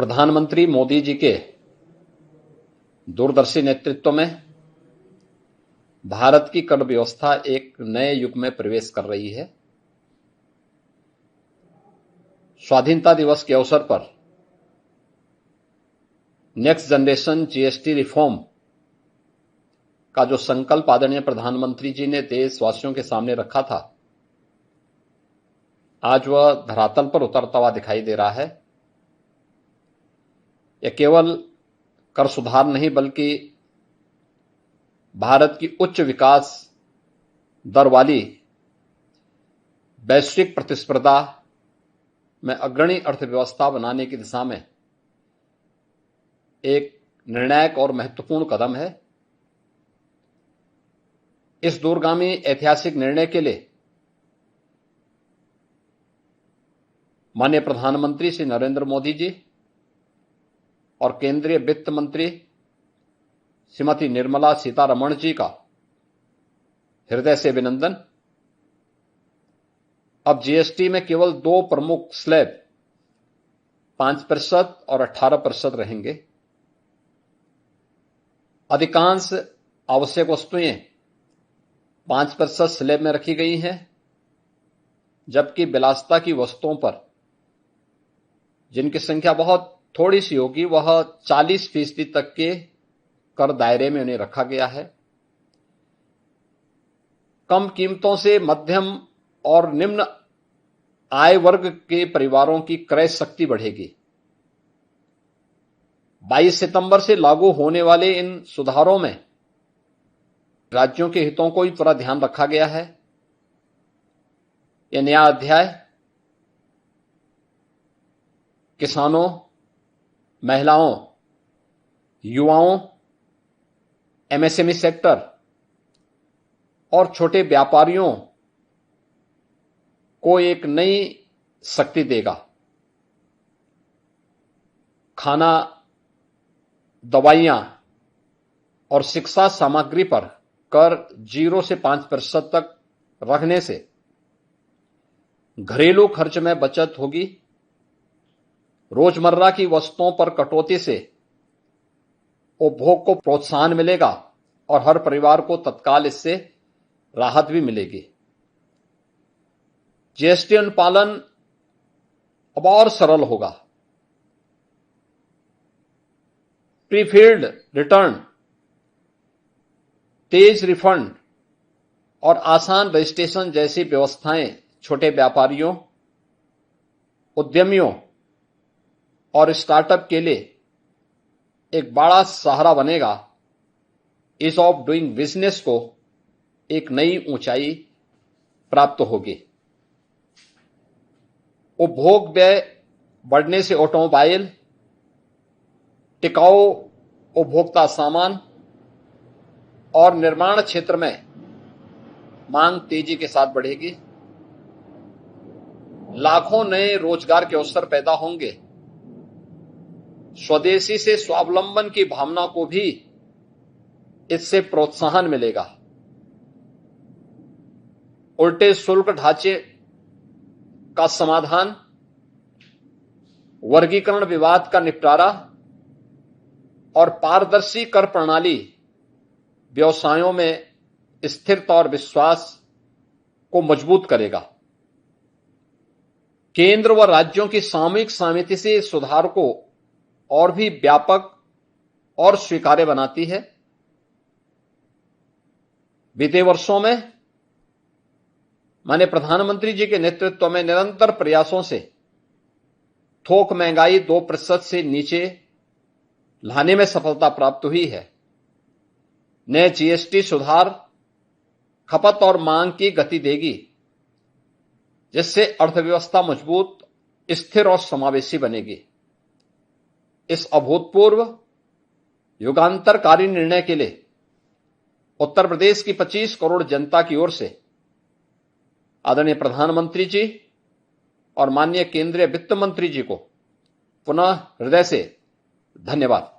प्रधानमंत्री मोदी जी के दूरदर्शी नेतृत्व में भारत की कर व्यवस्था एक नए युग में प्रवेश कर रही है। स्वाधीनता दिवस के अवसर पर नेक्स्ट जनरेशन जीएसटी रिफॉर्म का जो संकल्प आदरणीय प्रधानमंत्री जी ने देशवासियों के सामने रखा था, आज वह धरातल पर उतरता हुआ दिखाई दे रहा है। यह केवल कर सुधार नहीं बल्कि भारत की उच्च विकास दर वाली वैश्विक प्रतिस्पर्धा में अग्रणी अर्थव्यवस्था बनाने की दिशा में एक निर्णायक और महत्वपूर्ण कदम है। इस दूरगामी ऐतिहासिक निर्णय के लिए माननीय प्रधानमंत्री श्री नरेंद्र मोदी जी और केंद्रीय वित्त मंत्री श्रीमती निर्मला सीतारमण जी का हृदय से अभिनंदन। अब जीएसटी में केवल दो प्रमुख स्लैब 5% और 18% रहेंगे। अधिकांश आवश्यक वस्तुएं 5% स्लैब में रखी गई हैं, जबकि विलासिता की वस्तुओं पर, जिनकी संख्या बहुत थोड़ी सी होगी, वह 40% तक के कर दायरे में उन्हें रखा गया है। कम कीमतों से मध्यम और निम्न आय वर्ग के परिवारों की क्रय शक्ति बढ़ेगी। 22 सितंबर से लागू होने वाले इन सुधारों में राज्यों के हितों को भी पूरा ध्यान रखा गया है। यह नया अध्याय किसानों, महिलाओं, युवाओं, एमएसएमई सेक्टर और छोटे व्यापारियों को एक नई शक्ति देगा। खाना, दवाइयां और शिक्षा सामग्री पर कर 0 से 5% तक रखने से घरेलू खर्च में बचत होगी। रोजमर्रा की वस्तुओं पर कटौती से उपभोग को प्रोत्साहन मिलेगा और हर परिवार को तत्काल इससे राहत भी मिलेगी। जीएसटी अनुपालन अब और सरल होगा। प्रीफिल्ड रिटर्न, तेज रिफंड और आसान रजिस्ट्रेशन जैसी व्यवस्थाएं छोटे व्यापारियों, उद्यमियों और स्टार्टअप के लिए एक बड़ा सहारा बनेगा। ईज ऑफ डूइंग बिजनेस को एक नई ऊंचाई प्राप्त होगी। उपभोग व्यय बढ़ने से ऑटोमोबाइल, टिकाऊ उपभोक्ता सामान और निर्माण क्षेत्र में मांग तेजी के साथ बढ़ेगी। लाखों नए रोजगार के अवसर पैदा होंगे। स्वदेशी से स्वावलंबन की भावना को भी इससे प्रोत्साहन मिलेगा। उल्टे शुल्क ढांचे का समाधान, वर्गीकरण विवाद का निपटारा और पारदर्शी कर प्रणाली व्यवसायों में स्थिरता और विश्वास को मजबूत करेगा। केंद्र व राज्यों की सामूहिक सहमति से सुधार को और भी व्यापक और स्वीकार्य बनाती है। बीते वर्षों में माननीय प्रधानमंत्री जी के नेतृत्व में निरंतर प्रयासों से थोक महंगाई 2% से नीचे लाने में सफलता प्राप्त हुई है। नए जीएसटी सुधार खपत और मांग की गति देगी, जिससे अर्थव्यवस्था मजबूत, स्थिर और समावेशी बनेगी। इस अभूतपूर्व युगांतरकारी निर्णय के लिए उत्तर प्रदेश की 25 करोड़ जनता की ओर से आदरणीय प्रधानमंत्री जी और माननीय केंद्रीय वित्त मंत्री जी को पुनः हृदय से धन्यवाद।